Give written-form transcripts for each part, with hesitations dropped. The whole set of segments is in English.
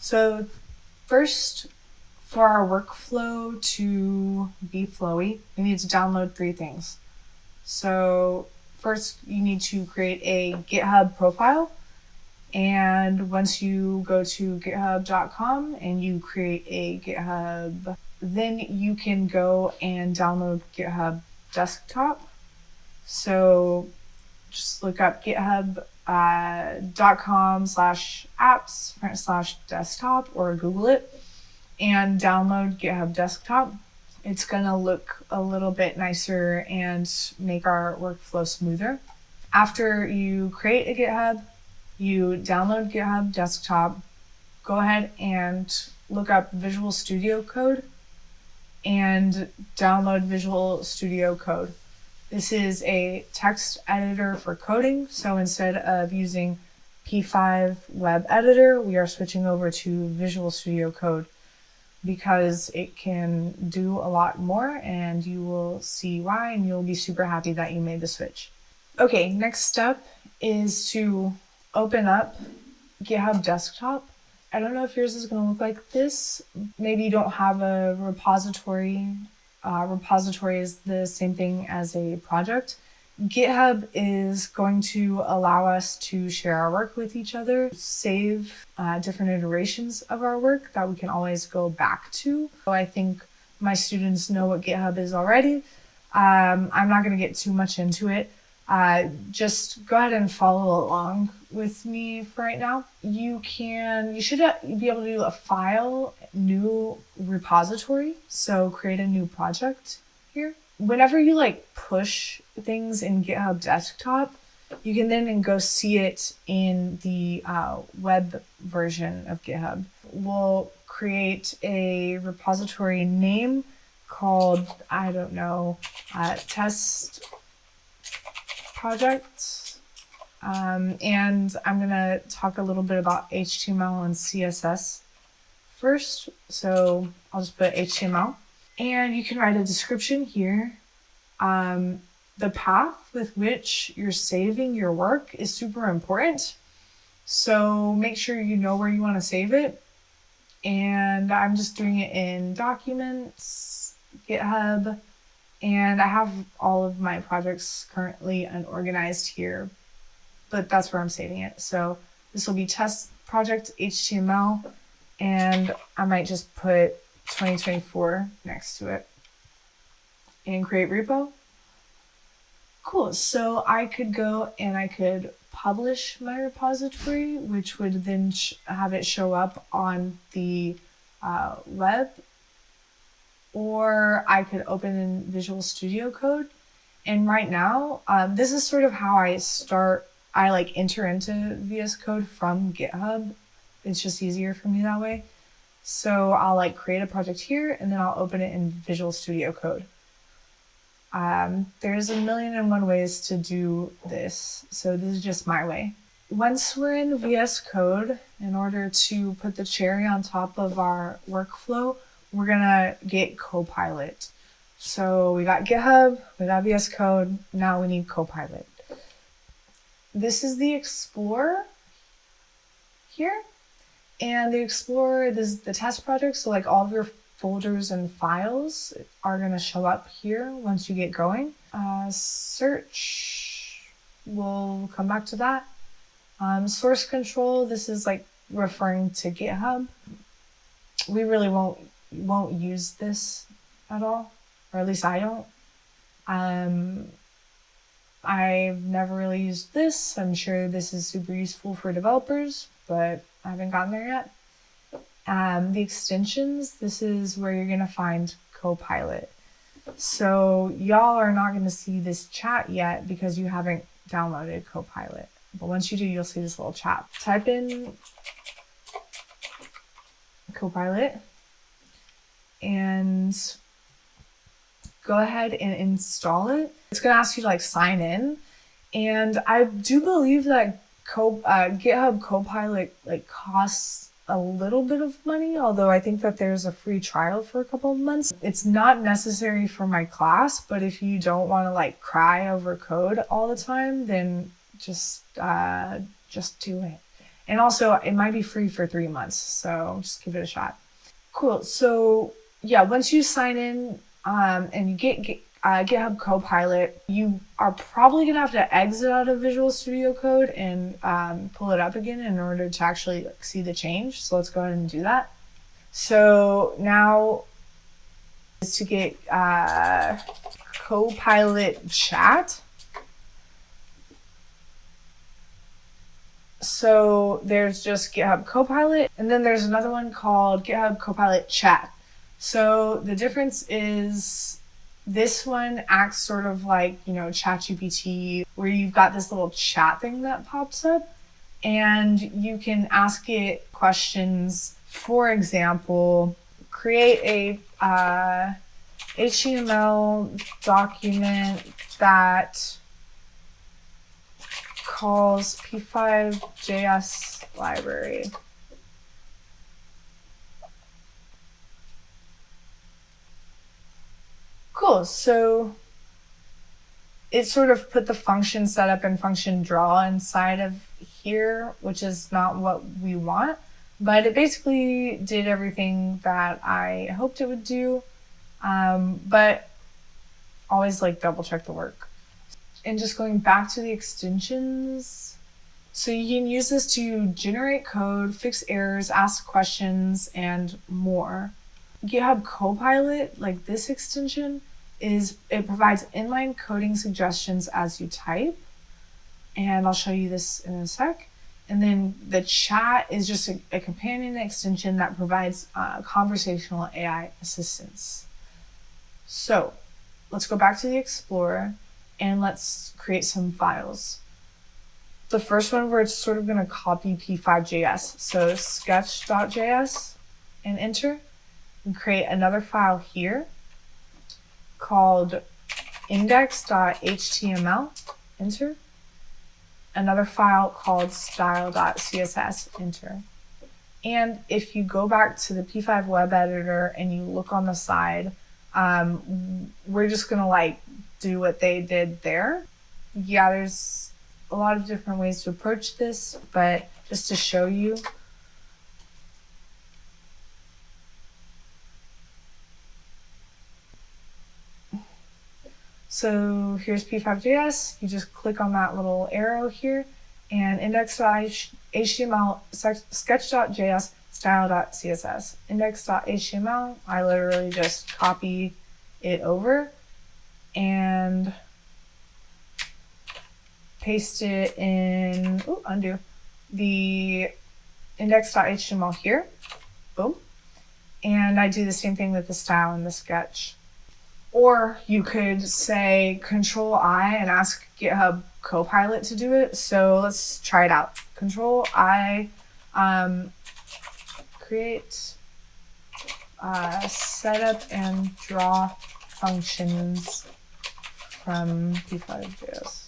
So first, for our workflow to be flowy, we need to download 3 things. So first, you need to create a GitHub profile. And once you go to github.com and you create a GitHub, then you can go and download GitHub Desktop. So just look up github.com/apps/desktop or Google it and download GitHub Desktop. It's gonna look a little bit nicer and make our workflow smoother. After you create a GitHub, you download GitHub Desktop, go ahead and look up Visual Studio Code and download Visual Studio Code. This is a text editor for coding, so instead of using P5 Web Editor, we are switching over to Visual Studio Code because it can do a lot more, and you will see why, and you'll be super happy that you made the switch. Okay, next step is to open up GitHub Desktop. I don't know if yours is going to look like this. Maybe you don't have a repository. Repository is the same thing as a project. GitHub is going to allow us to share our work with each other, save different iterations of our work that we can always go back to. So I think my students know what GitHub is already. I'm not going to get too much into it. Just go ahead and follow along with me for right now. You should be able to do a file, new repository. So create a new project here. Whenever you push things in GitHub Desktop, you can then go see it in the web version of GitHub. We'll create a repository name called, test project. And I'm going to talk a little bit about HTML and CSS first. So I'll just put HTML. And you can write a description here. The path with which you're saving your work is super important. So make sure you know where you want to save it. And I'm just doing it in Documents, GitHub, and I have all of my projects currently unorganized here, but that's where I'm saving it. So this will be test project HTML, and I might just put 2024 next to it and create repo. Cool, so I could go and I could publish my repository, which would then have it show up on the web, or I could open in Visual Studio Code. And right now, this is sort of how I enter into VS Code from GitHub. It's just easier for me that way. So I'll create a project here and then I'll open it in Visual Studio Code. There's 1,000,001 ways to do this, so this is just my way. Once we're in VS Code, in order to put the cherry on top of our workflow, we're gonna get Copilot. So we got GitHub, we got VS Code, now we need Copilot. This is the Explorer here, and the Explorer, this is the test project, so all of your folders and files are going to show up here once you get going. Search, we'll come back to that. Source control, this is referring to GitHub. We really won't use this at all, or at least I don't. I've never really used this. I'm sure this is super useful for developers, but I haven't gotten there yet. The extensions, this is where you're going to find Copilot. So y'all are not going to see this chat yet because you haven't downloaded Copilot. But once you do, you'll see this little chat. Type in Copilot and go ahead and install it. It's going to ask you to sign in. And I do believe that GitHub Copilot costs a little bit of money, although I think that there's a free trial for a couple of months. It's not necessary for my class, but if you don't want to cry over code all the time, then just do it. And also it might be free for 3 months, so just give it a shot. Cool. So yeah, once you sign in and you get GitHub Copilot, you are probably gonna have to exit out of Visual Studio Code and pull it up again in order to actually see the change. So let's go ahead and do that. So now is to get Copilot Chat. So there's just GitHub Copilot, and then there's another one called GitHub Copilot Chat. So the difference is this one acts sort of like, ChatGPT, where you've got this little chat thing that pops up, and you can ask it questions. For example, create a HTML document that calls P5.js library. Cool. So it sort of put the function setup and function draw inside of here, which is not what we want, but it basically did everything that I hoped it would do. But always double check the work. And just going back to the extensions. So you can use this to generate code, fix errors, ask questions, and more. GitHub Copilot, like this extension, it provides inline coding suggestions as you type. And I'll show you this in a sec. And then the chat is just a companion extension that provides conversational AI assistance. So let's go back to the Explorer and let's create some files. The first one, we're sort of going to copy P5.js. So sketch.js and enter, and create another file here called index.html, enter. Another file called style.css, enter. And if you go back to the P5 web editor and you look on the side, we're just gonna do what they did there. Yeah, there's a lot of different ways to approach this, but just to show you. So here's P5.js. You just click on that little arrow here, and index.html, sketch.js, style.css. Index.html, I literally just copy it over and paste it in, undo, the index.html here, boom. And I do the same thing with the style and the sketch. Or you could say Control-I and ask GitHub Copilot to do it. So let's try it out. Control-I, create setup and draw functions from P5.js.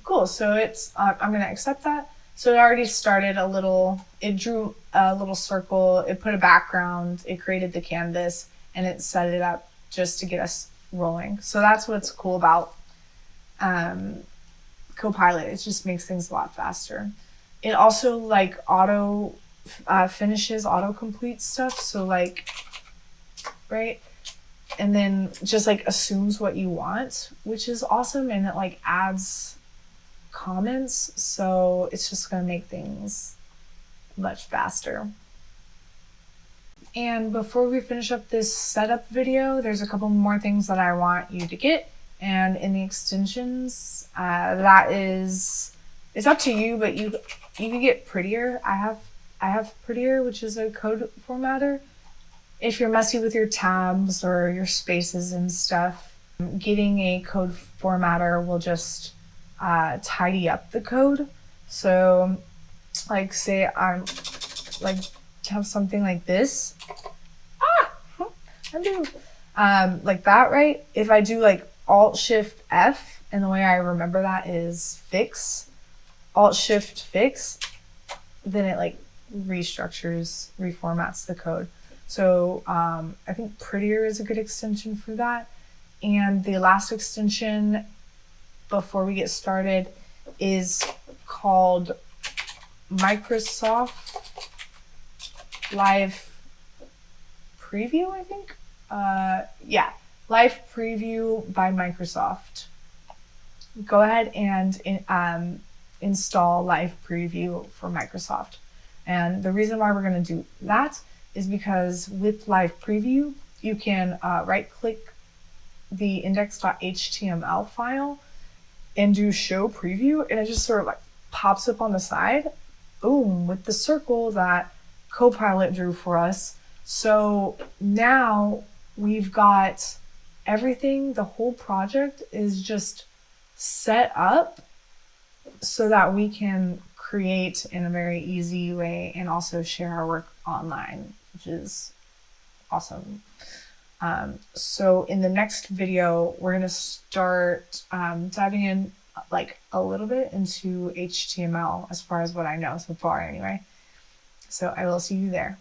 Cool, so it's, I'm gonna accept that. So it already started it drew a little circle, it put a background, it created the canvas, and it set it up just to get us rolling. So that's what's cool about Copilot. It just makes things a lot faster. It also auto finishes, auto completes stuff. So right? And then just assumes what you want, which is awesome. And it adds comments, so it's just going to make things much faster. And before we finish up this setup video, there's a couple more things that I want you to get. And in the extensions, it's up to you, but you can get Prettier. I have Prettier, which is a code formatter. If you're messy with your tabs or your spaces and stuff, getting a code formatter will just tidy up the code. So say I'm have something like this, undo, like that, right? If I do Alt Shift F, and the way I remember that is fix, Alt Shift fix, then it restructures, reformats the code. So I think Prettier is a good extension for that. And the last extension before we get started is called Microsoft Live Preview, I think. Yeah, Live Preview by Microsoft. Go ahead and install Live Preview for Microsoft. And the reason why we're going to do that is because with Live Preview, you can right click the index.html file and do show preview, and it just sort of like pops up on the side, boom, with the circle that Copilot drew for us. So now we've got everything, the whole project is just set up so that we can create in a very easy way and also share our work online, which is awesome. So in the next video, we're going to start diving in like a little bit into HTML as far as what I know so far anyway. So I will see you there.